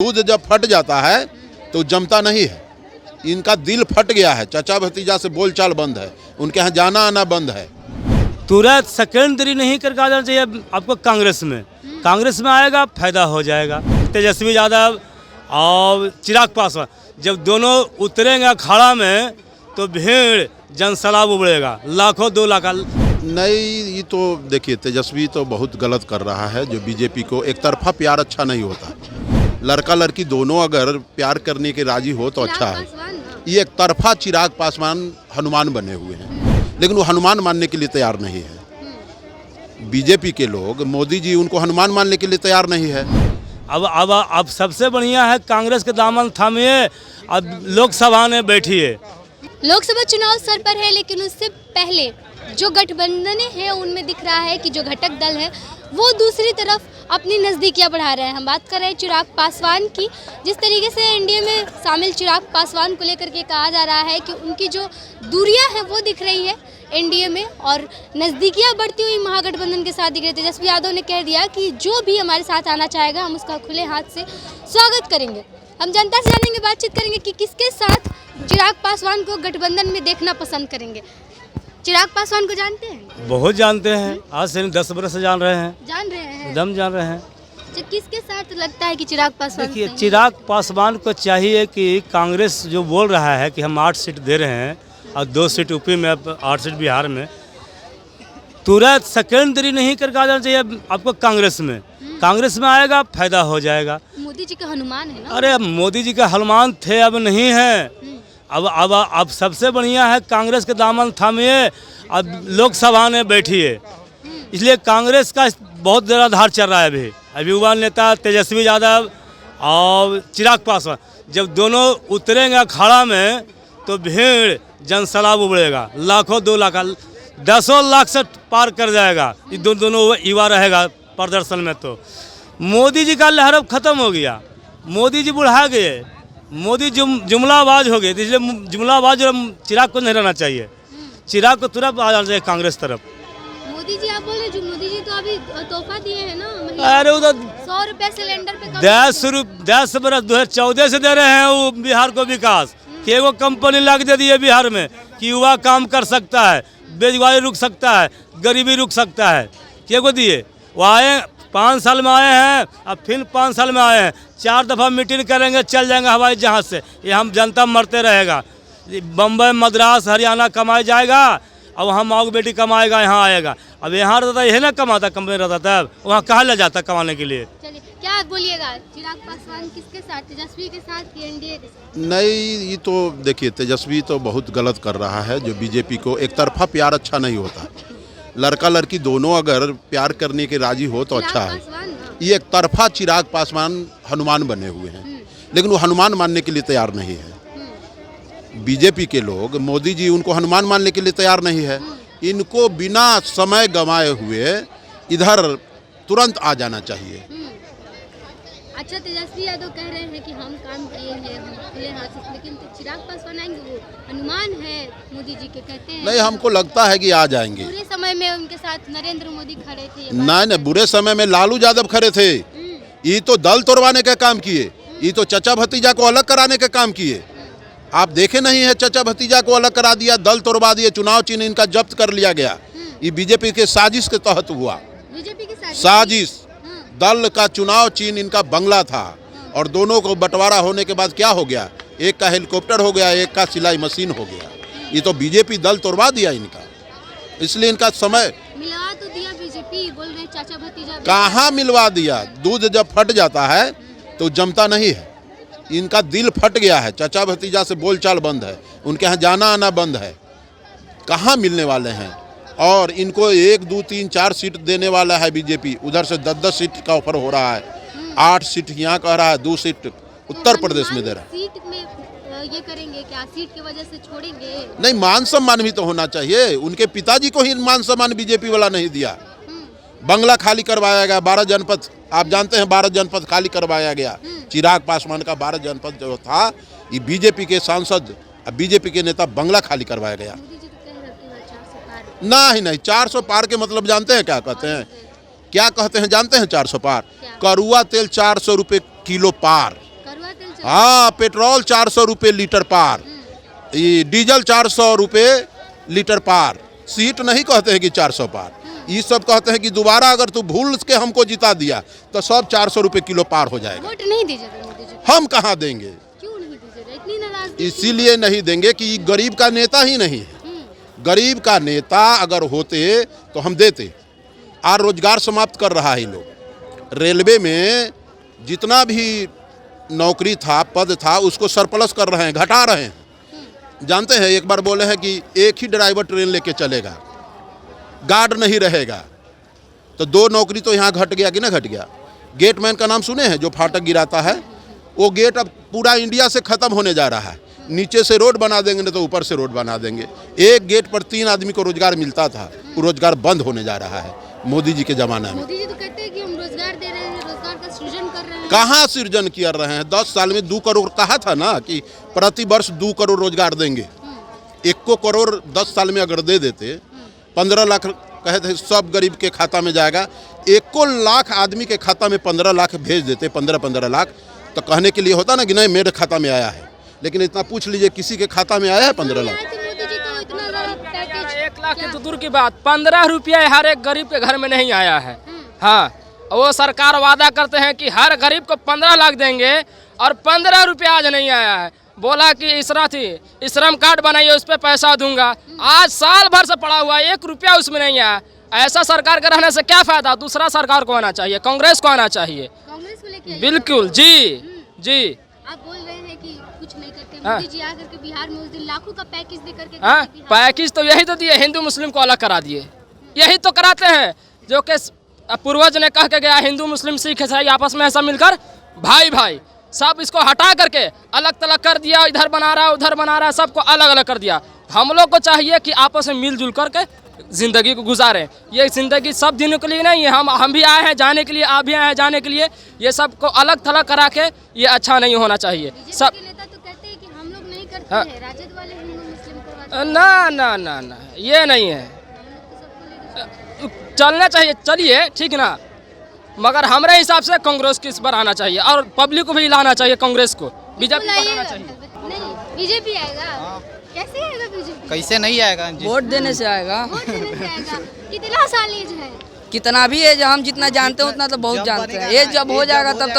दूध जब फट जाता है तो जमता नहीं है। इनका दिल फट गया है, चाचा भतीजा से बोलचाल बंद है, उनके यहाँ जाना आना बंद है। तुरंत सेकेंडरी नहीं करके आ जाना चाहिए आपको कांग्रेस में आएगा फायदा हो जाएगा। तेजस्वी यादव और चिराग पासवान जब दोनों उतरेंगे अखाड़ा में तो भीड़ जनसैलाब उमड़ेगा, लाखों 2 लाख। नहीं, ये तो देखिए तेजस्वी तो बहुत गलत कर रहा है। जो बीजेपी को एक तरफा प्यार अच्छा नहीं होता, लड़का लड़की दोनों अगर प्यार करने के राजी हो तो अच्छा है। ये एक तरफा चिराग पासवान हनुमान बने हुए हैं, लेकिन वो हनुमान मानने के लिए तैयार नहीं है। बीजेपी के लोग, मोदी जी उनको हनुमान मानने के लिए तैयार नहीं है। अब सबसे बढ़िया है कांग्रेस के दामन थामिए, अब लोकसभा में बैठिए। लोकसभा चुनाव सर पर है, लेकिन उससे पहले जो गठबंधन है उनमें दिख रहा है कि जो घटक दल है वो दूसरी तरफ अपनी नज़दीकियां बढ़ा रहे हैं। हम बात कर रहे हैं चिराग पासवान की। जिस तरीके से एनडीए में शामिल चिराग पासवान को लेकर के कहा जा रहा है कि उनकी जो दूरियां हैं वो दिख रही है एनडीए में, और नज़दीकियां बढ़ती हुई महागठबंधन के साथ दिख रही है। तेजस्वी यादव ने कह दिया कि जो भी हमारे साथ आना चाहेगा हम उसका खुले हाथ से स्वागत करेंगे। हम जनता से जानेंगे, बातचीत करेंगे कि किसके साथ चिराग पासवान को गठबंधन में देखना पसंद करेंगे। चिराग पासवान को जानते हैं? बहुत जानते हैं, आज से 10 बरस से जान रहे हैं, एकदम जान रहे हैं। किसके साथ लगता है कि चिराग पासवान? देखिए, चिराग पासवान को चाहिए कि कांग्रेस जो बोल रहा है कि हम 8 सीट दे रहे हैं और 2 सीट यूपी में, 8 सीट बिहार में, तुरंत सेकेंडरी नहीं करके आ जाना चाहिए आपको कांग्रेस में आएगा फायदा हो जाएगा। मोदी जी का हनुमान है ना? अरे मोदी जी का हनुमान थे, अब नहीं है। अब सबसे बढ़िया है कांग्रेस के दामन थामिए, अब लोकसभा में बैठिए। इसलिए कांग्रेस का बहुत ज़्यादा धार चल रहा है। अभी युवा नेता तेजस्वी यादव और चिराग पासवान जब दोनों उतरेंगे अखाड़ा में तो भीड़ जनसैलाब उमड़ेगा, लाखों 2 लाख, 10 लाख से पार कर जाएगा। ये दोनों युवा रहेगा प्रदर्शन में। तो मोदी जी का लहर अब खत्म हो गया, मोदी जी बुढ़ा गए, मोदी जुमलाबाज हो गए। इसलिए जुमलाबाज चिराग को नहीं रहना चाहिए, चिराग को तुरंत आ जाना चाहिए कांग्रेस तरफ। मोदी जी आप बोल रहे हैं, मोदी जी तो अभी तोहफा दिए हैं ना, अरे उधर 100 रुपए सिलेंडर पे 10 बरस 2014 से दे रहे हैं वो बिहार को विकास कि एगो कंपनी लग दे दी है बिहार में कि युवा काम कर सकता है, बेरोजगारी रुक सकता है, गरीबी रुक सकता है। क्या को दिए? वो आए 5 साल में आए हैं, अब फिर 5 साल में आए हैं, 4 दफ़ा मीटिंग करेंगे, चल जाएंगे हवाई जहाज़ से। ये हम जनता मरते रहेगा। बम्बई, मद्रास, हरियाणा कमाया जाएगा, और वहाँ माँ बेटी कमाएगा, यहाँ आएगा। अब यहाँ रहता यही ना कमाता, कंपनी रहता तब वहाँ कहाँ ले जाता कमाने के लिए। चलिए, क्या बोलिएगा, चिराग पासवान किसके साथ, तेजस्वी के साथ कि एनडीए के साथ? नहीं, ये तो देखिए तेजस्वी तो बहुत गलत कर रहा है। जो बीजेपी को एक तरफा प्यार अच्छा नहीं होता, लड़का लड़की दोनों अगर प्यार करने के राजी हो तो अच्छा है। ये एक तरफा चिराग पासवान हनुमान बने हुए हैं, लेकिन वो हनुमान मानने के लिए तैयार नहीं है। बीजेपी के लोग, मोदी जी उनको हनुमान मानने के लिए तैयार नहीं है। इनको बिना समय गंवाए हुए इधर तुरंत आ जाना चाहिए। अच्छा, तेजस्वी यादव कह रहे हैं कि हम काम किए हैं, हम खुले हाथ से, लेकिन चिराग पासवान आएंगे, वो हनुमान है मोदी जी के, कहते हैं। नहीं, हमको लगता है कि आ जाएंगे। बुरे समय में उनके साथ नरेंद्र मोदी खड़े थे। नहीं, बुरे समय में लालू यादव खड़े थे। ये तो दल तोड़वाने का काम किए, ये तो चाचा भतीजा को अलग कराने का काम किए। आप देखे नहीं है, चाचा भतीजा को अलग करा दिया, दल तोड़वा दिए, चुनाव चिन्ह इनका जब्त कर लिया गया। ये बीजेपी के साजिश के तहत हुआ। बीजेपी की साजिश, दल का चुनाव चिन्ह इनका बंगला था, और दोनों को बंटवारा होने के बाद क्या हो गया, एक का हेलीकॉप्टर हो गया, एक का सिलाई मशीन हो गया। ये तो बीजेपी दल तोड़वा दिया इनका, इसलिए इनका समय मिलवा तो दिया बीजेपी, बोल रहे चाचा भतीजा। कहाँ मिलवा दिया? दूध जब फट जाता है तो जमता नहीं है। इनका दिल फट गया है, चाचा भतीजा से बोलचाल बंद है, उनके यहाँ जाना आना बंद है। कहाँ मिलने वाले हैं? और इनको 1, 2, 3, 4 सीट देने वाला है बीजेपी, उधर से 10-10 सीट का ऑफर हो रहा है। 8 सीट यहाँ कह रहा है, 2 सीट उत्तर प्रदेश में दे रहा है। सीट में ये करेंगे क्या, सीट की वजह से छोड़ेंगे? नहीं, मान सम्मान भी तो होना चाहिए। उनके पिताजी को ही मान सम्मान बीजेपी वाला नहीं दिया। बंगला खाली करवाया गया, 12 जनपद, आप जानते हैं 12 जनपद खाली करवाया गया। चिराग पासवान का 12 जनपद जो था, ये बीजेपी के सांसद, बीजेपी के नेता बंगला खाली करवाया गया। नहीं, 400 पार के मतलब जानते हैं क्या कहते हैं? क्या कहते हैं जानते हैं? 400 पार, करुआ तेल 400 रुपये किलो पार। हाँ, पेट्रोल 400 रुपये लीटर पार, ये डीजल 400 रुपये लीटर पार। सीट नहीं कहते हैं कि 400 पार, ये सब कहते हैं कि दोबारा अगर तू भूल के हमको जिता दिया तो सब 400 रुपये किलो पार हो जाएगा। वोट नहीं दीजिएगा मोदी जी? हम कहाँ देंगे? क्यों नहीं दीजिएगा? इतनी नाराजगी? इसीलिए नहीं देंगे कि गरीब का नेता ही नहीं है। गरीब का नेता अगर होते तो हम देते। और रोजगार समाप्त कर रहा है ये लोग। रेलवे में जितना भी नौकरी था, पद था, उसको सरप्लस कर रहे हैं, घटा रहे हैं। जानते हैं, एक बार बोले हैं कि एक ही ड्राइवर ट्रेन लेके चलेगा, गार्ड नहीं रहेगा, तो 2 नौकरी तो यहाँ घट गया कि ना घट गया। गेटमैन का नाम सुने हैं, जो फाटक गिराता है, वो गेट अब पूरा इंडिया से ख़त्म होने जा रहा है। नीचे से रोड बना देंगे नहीं तो ऊपर से रोड बना देंगे। एक गेट पर 3 आदमी को रोजगार मिलता था, वो रोजगार बंद होने जा रहा है मोदी जी के ज़माने में। मोदी जी तो कहते हैं कि हम रोजगार दे रहे हैं, रोजगार का सृजन कर रहे हैं। कहाँ सृजन कर रहे हैं? 10 साल में 2 करोड़ कहा था ना कि प्रति वर्ष 2 करोड़ रोजगार देंगे। 1 करोड़ 10 साल में अगर दे देते, 15 लाख कहे थे सब गरीब के खाता में जाएगा। 1 लाख आदमी के खाता में 15 लाख भेज देते, 15-15 लाख, तो कहने के लिए होता ना कि नहीं मेरे खाता में आया है। लेकिन इतना पूछ लीजिए किसी के खाता में आया है 15 लाख? मोदी जी तो इतना बड़ा पैकेज, 1 लाख की तो दूर की बात, 15 रुपया हर एक गरीब के घर में नहीं आया है। हाँ, वो सरकार वादा करते हैं कि हर गरीब को 15 लाख देंगे और 15 रुपया आज नहीं आया है। बोला कि श्रम कार्ड बनाइए, उस पर पैसा दूंगा, आज साल भर से पड़ा हुआ 1 रुपया उसमें नहीं आया। ऐसा सरकार के रहने से क्या फायदा? दूसरा सरकार को आना चाहिए, कांग्रेस को आना चाहिए। कांग्रेस को लेके बिल्कुल जी। आप बोल रहे हैं कि कुछ नहीं करते। मोदी जी आकर के बिहार में उस दिन लाखों का पैकेज दे करके हाँ, पैकेज तो यही तो दिए, हिंदू मुस्लिम को अलग करा दिए। यही तो कराते हैं जो कि पूर्वज ने कह के गया, हिंदू मुस्लिम सिख ईसाई आपस में ऐसा मिलकर भाई सब इसको हटा करके अलग तलग कर दिया। इधर बना रहा है, उधर बना रहा है, सबको अलग अलग कर दिया। हम लोग को चाहिए कि आपस में मिलजुल करके ज़िंदगी को गुजारें। ये ज़िंदगी सब दिनों के लिए नहीं है। हम भी आए हैं जाने के लिए, आप भी आए हैं जाने के लिए। ये सब को अलग थलग करा के ये अच्छा नहीं होना चाहिए। सब नेता तो कहते हैं कि हम लोग नहीं करते हैं, राजद वाले हिंदू मुस्लिम करवा ना, ये नहीं है। चलना चाहिए, चलिए ठीक ना, मगर हमारे हिसाब से कांग्रेस की इस बार आना चाहिए और पब्लिक को भी लाना चाहिए कांग्रेस को। बीजेपी को आना चाहिए। नहीं, बीजेपी आएगा। कैसे आएगा बीजेपी? कैसे नहीं आएगा? वोट देने से आएगा। वोट देने से आएगा। कितना साल एज है? कितना भी एज, हम जितना जानते हैं उतना तो बहुत जानते हैं। एज जब हो जाएगा तब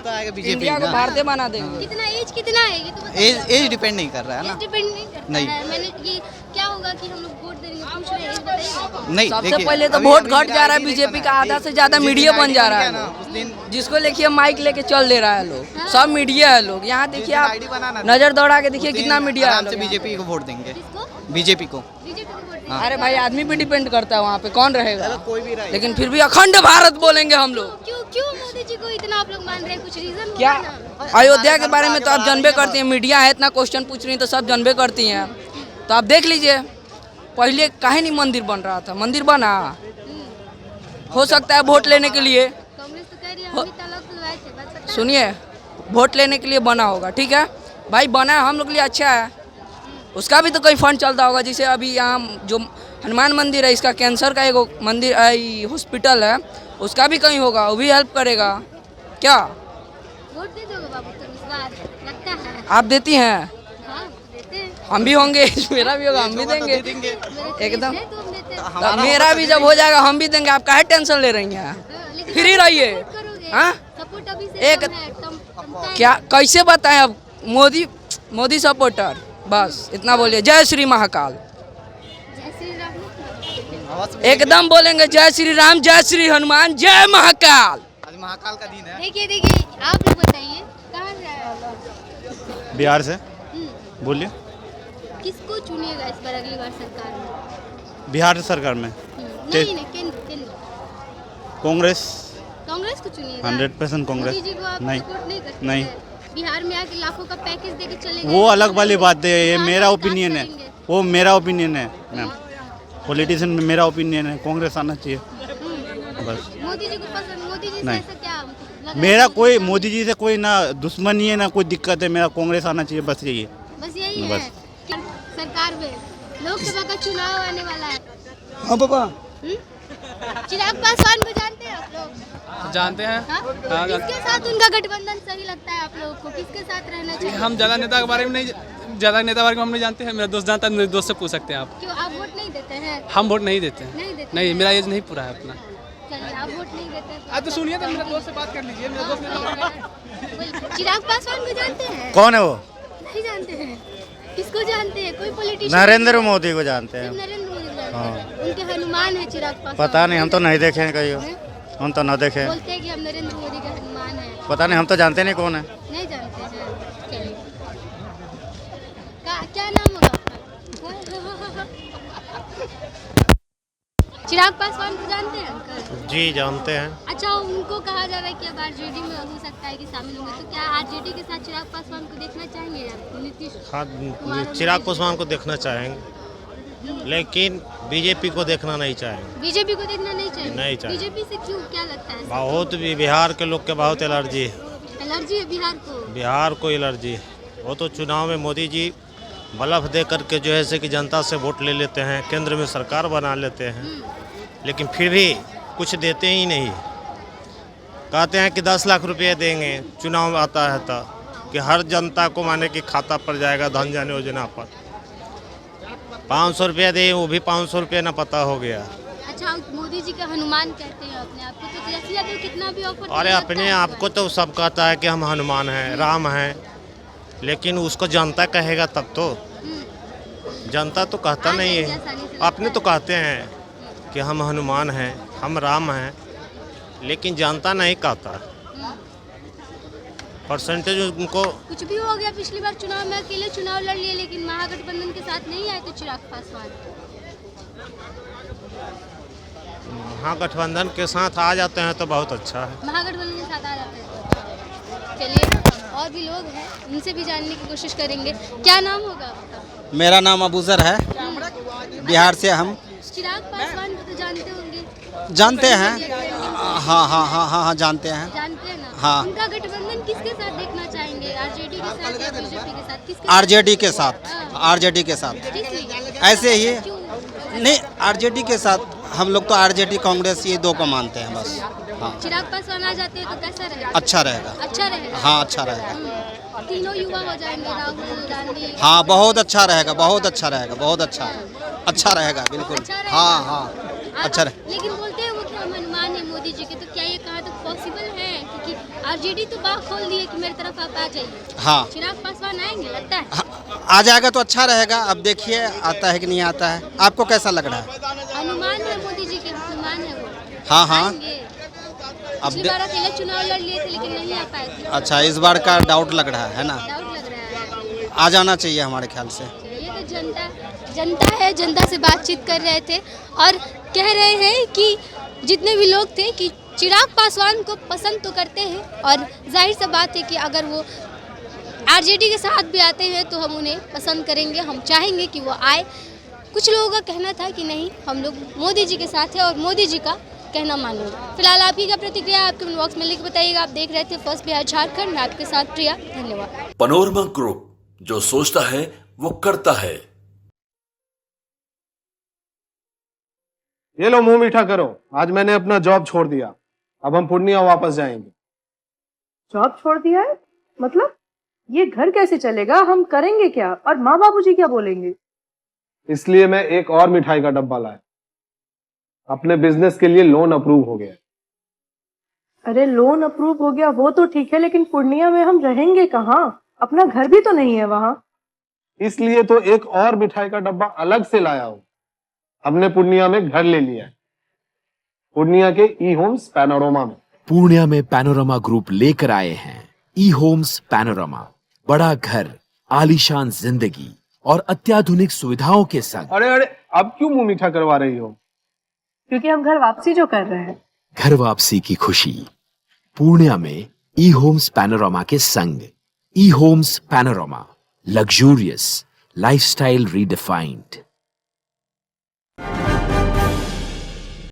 तो आएगा बीजेपी। इंडिया को भारतीय बना देंगे। कितना एज कितना है ये तो बताइए। एज डिपेंड नहीं कर रहा है ना। एज डिपेंड नहीं करता नहीं। है। मैंने ये क्या होगा कि हम लोग वोट देंगे, पूछ रहे हैं, एज बताइए। नहीं, सबसे देखिए, पहले तो अभी वोट अमेरिका घट जा रहा है ID बीजेपी का, बनाना आधा है। से ज्यादा BJP मीडिया बन ID जा रहा बन गया ना, है। उस दिन जिसको देखिए माइक लेके चल दे रहा है लोग, सब मीडिया है लोग। यहाँ देखिए आप ID बनाना। नजर दौड़ा के देखिए उस दिन कितना मीडिया है आराम से लोग यहाँ। बीजेपी को वोट देंगे। किसको? बीजेपी को। बीजेपी को वोट देंगे। अरे भाई, आदमी पे डिपेंड करता है वहाँ पे कौन रहेगा। कोई भी रहे। लेकिन फिर भी अखंड भारत बोलेंगे हम लोग। क्यों मोदी जी को इतना आप लोग मान रहे हैं? कुछ रीजन क्या अयोध्या के बारे में तो आप जानबे करती हैं, मीडिया है इतना क्वेश्चन पूछ रही है तो सब जानबे करती हैं। तो आप देख लीजिए, पहले काहे नहीं मंदिर बन रहा था, मंदिर बना। हो सकता है वोट लेने के लिए, कांग्रेस तो कह रही है हम ही तलाक खुलवाए थे, बात पता है? सुनिए, वोट लेने के लिए बना होगा, ठीक है भाई, बना है हम लोग के लिए अच्छा है। उसका भी तो कोई फंड चलता होगा। जैसे अभी यहाँ जो हनुमान मंदिर है, इसका कैंसर का एक मंदिर हॉस्पिटल है, उसका भी कहीं होगा, वो भी हेल्प करेगा। क्या वोट दे दोगे बाबू तुम इस बार? लगता है। आप देती हैं? हाँ, देते हैं। हम भी होंगे, मेरा भी होगा, हम भी देंगे मेरे तो एकदम। इसलिए तो हम देते हैं। तो मेरा भी जब हो जाएगा हम भी देंगे। आप काहे टेंशन ले रही हैं? हाँ, लेकिन फ्री आप रहिए। सपोर्ट करोगे? हाँ? सपोर्ट अभी से एक- कम है, कम है। क्या कैसे बताएं अब? मोदी सपोर्टर, बस इतना बोलिए। जय श्री महाकाल, जय श्री राम। आवाज एकदम बोलेंगे जय श्री राम, जय श्री हनुमान, जय महाकाल। आज महाकाल का दिन है। देखिए आप लोग बताइए कहाँ से आए आप? बिहार से। हम्म, बोलिए। किसको चुनिएगा इस बार अगली बार सरकार में? बिहार सरकार में नहीं केंद्र कांग्रेस कांग्रेस को चुनिएगा। 100% कांग्रेस। मोदी जी को आप नहीं, सपोर्ट नहीं करते नहीं। हैं? बिहार में आके लाखों का पैकेज देके चले गए। वो अलग वाली बात है, ये बिहार मेरा का विकास ओपिनियन है, करेंगे। वो मेरा ओपिनियन है मैम। पॉलिटिशियन में मेरा ओपिनियन है, कांग्रेस आना चाहिए बस। मोदी जी को पसंद, मोदी जी से नहीं। ऐसा क्या लगा? मेरा कोई मोदी जी से कोई ना दुश्मनी है ना कोई दिक्कत है, मेरा कांग्रेस आना चाहिए बस यही है। बस यही है। बस। सरकार में लोकसभा का चुनाव आने वाला है। हाँ पापा, हम्म? चिराग पासवान को जानते हैं आप लोग? जानते हैं। हाँ? किसके साथ उनका गठबंधन सही लगता है आप लोगों को? किसके साथ रहना चाहिए? हम ज़्यादा नेता के बारे में हम नहीं जानते हैं। मेरा दोस्त जानता है, मेरे दोस्त से पूछ सकते हैं आप। क्यों आप वोट नहीं देते हैं? हम वोट नहीं देते हैं। नहीं देते नहीं, हैं? मेरा एज नहीं पूरा है अपना। चलिए, आप वोट नहीं देते हैं आज तो सुनिए तो मेरे दोस्त से बात कर लीजिए। मेरा दोस्त चिराग पासवान को जानते हैं? कौन है वो? नहीं जानते हैं। किसको जानते हैं? कोई पॉलिटिशियन? नरेंद्र मोदी को जानते सिर्फ हैं। नरेंद्र मोदी को जानते हैं। उनके हनुमान है चिराग पासवान। पता नहीं, हम तो नहीं देखे हैं कहीं। हैं? हम तो ना देखे। बोलते हैं कि हम नरेंद्र मोदी के हनुमान हैं। पता नहीं, हम तो जानते नहीं कौन है। नहीं जानते हैं। चलिए, क्या नाम होगा आपका? चिराग पासवान को जानते हैं अंकल? जी जानते हैं। अच्छा, उनको कहा जा रहा है कि अब आरजेडी में हो सकता है कि शामिल होंगे, तो क्या आरजेडी के साथ चिराग पासवान को देखना चाहेंगे आप? नीतीश हाँ, चिराग पासवान को देखना चाहेंगे, लेकिन बीजेपी को देखना नहीं चाहेंगे। बीजेपी को देखना नहीं चाहिए? नहीं चाहिए। बीजेपी से क्यों, क्या लगता है? बहुत भी बिहार के लोग के बहुत एलर्जी है। एलर्जी है बिहार को? बिहार को एलर्जी है। वो तो चुनाव में मोदी जी बलफ दे करके जो है से कि जनता से वोट ले लेते हैं, केंद्र में सरकार बना लेते हैं, लेकिन फिर भी कुछ देते ही नहीं। कहते हैं कि 10 लाख रुपये देंगे, चुनाव आता है तो कि हर जनता को माने कि खाता पर जाएगा धन जन योजना पर। 500 रुपया दे, वो भी 500 रुपया ना पता हो गया। अच्छा, मोदी जी का हनुमान कहते हैं अपने आप को, तो तेजस्वी यादव कितना भी ऑफर अरे अपने आप को तो सब कहता है कि हम हनुमान हैं, राम हैं, लेकिन उसको जनता कहेगा तब तो। जनता तो कहता नहीं है। अपने तो कहते हैं कि हम हनुमान हैं, हम राम हैं, लेकिन जनता नहीं कहता। परसेंटेज उनको कुछ भी हो गया। पिछली बार चुनाव में अकेले चुनाव लड़ लिए, लेकिन महागठबंधन के साथ नहीं आए थे चिराग पासवान। महागठबंधन के साथ आ जाते हैं तो बहुत अच्छा है। महागठबंधन के साथ आ जाते हैं तो अच्छा। चलिए, और भी लोग हैं, उनसे भी जानने की कोशिश करेंगे। क्या नाम होगा आपका? मेरा नाम अबूजर है, बिहार से हम। चिराग पासवान को तो जानते होंगे? जानते हैं। हाँ जानते हैं। जानते हैं ना? हाँ। उनका गठबंधन किसके साथ देखना चाहेंगे? आरजेडी के साथ या बीजेपी के साथ? किसके? आरजेडी के साथ। आरजेडी के साथ किस लिए? ऐसे ही क्यों? नहीं, आरजेडी के साथ हम लोग तो आरजेडी कांग्रेस ये दो को मानते हैं बस। हाँ, चिराग पासवान आ जाते हैं तो कैसा रहेगा? अच्छा रहेगा। अच्छा रहेगा? हाँ, अच्छा रहेगा। तीनों युवा हो जाएंगे, राहुल गांधी। हाँ, बहुत अच्छा रहेगा, बहुत अच्छा रहेगा, बहुत अच्छा रहेगा, बिल्कुल। अच्छा रहेगा? हाँ अच्छा रहेगा। लेकिन बोलते हैं वो कि हम हनुमान है मोदी जी के, तो क्या ये कहा तो पॉसिबल है? क्योंकि आरजेडी तो बात खोल दिए कि मेरी तरफ आप आ जाइए। हाँ, चिराग पासवान आएंगे लगता है? आ जाएगा तो अच्छा रहेगा। अब देखिए आता है कि नहीं आता है। आपको कैसा लग रहा है? हनुमान है मोदी जी के, हनुमान है वो। हाँ आएंगे। पिछली बार अकेले चुनाव लड़ लिए थे, लेकिन नहीं आ पाए थे। अच्छा, इस बार का डाउट लग रहा है ना? डाउट लग रहा है। आ जाना चाहिए हमारे ख्याल से। ये तो जनता है, जनता से बातचीत कर रहे थे और कह रहे हैं कि जितने भी लोग थे कि चिराग पासवान को पसंद तो करते हैं, और जाहिर सा बात है कि अगर वो आरजेडी के साथ भी आते हैं तो हम उन्हें पसंद करेंगे, हम चाहेंगे कि वो आए। कुछ लोगों का कहना था कि नहीं, हम लोग मोदी जी के साथ हैं और मोदी जी का कहना मानेंगे। फिलहाल आपकी क्या प्रतिक्रिया है, आपके कमेंट बॉक्स में लिख बताइएगा। आप देख रहे थे फर्स्ट बिहार झारखंड, मैं आपके साथ प्रिया। धन्यवाद। पैनोरमा ग्रुप, जो सोचता है वो करता है। ये लो मुंह मीठा करो, आज मैंने अपना जॉब छोड़ दिया, अब हम पूर्णिया वापस जाएंगे। जॉब छोड़ दिया है? मतलब ये घर कैसे चलेगा? हम करेंगे क्या? और माँ बाबूजी क्या बोलेंगे? इसलिए मैं एक और मिठाई का डब्बा लाया। अपने बिजनेस के लिए लोन अप्रूव हो गया। अरे लोन अप्रूव हो गया वो तो ठीक है, लेकिन पूर्णिया में हम रहेंगे कहाँ? अपना घर भी तो नहीं है वहाँ। इसलिए तो एक और मिठाई का डब्बा अलग से लाया हूँ। हमने पूर्णिया में घर ले लिया है, पूर्णिया के ई होम्स पैनोरमा में। पूर्णिया में पैनोरमा ग्रुप लेकर आए हैं ई होम्स पैनोरमा। बड़ा घर, आलीशान जिंदगी और अत्याधुनिक सुविधाओं के संग। अरे अब क्यों मुंह मीठा करवा रही हो? क्योंकि हम घर वापसी जो कर रहे हैं। घर वापसी की खुशी पूर्णिया में ई होम्स पैनोरमा के संग। E homes panorama, luxurious lifestyle redefined.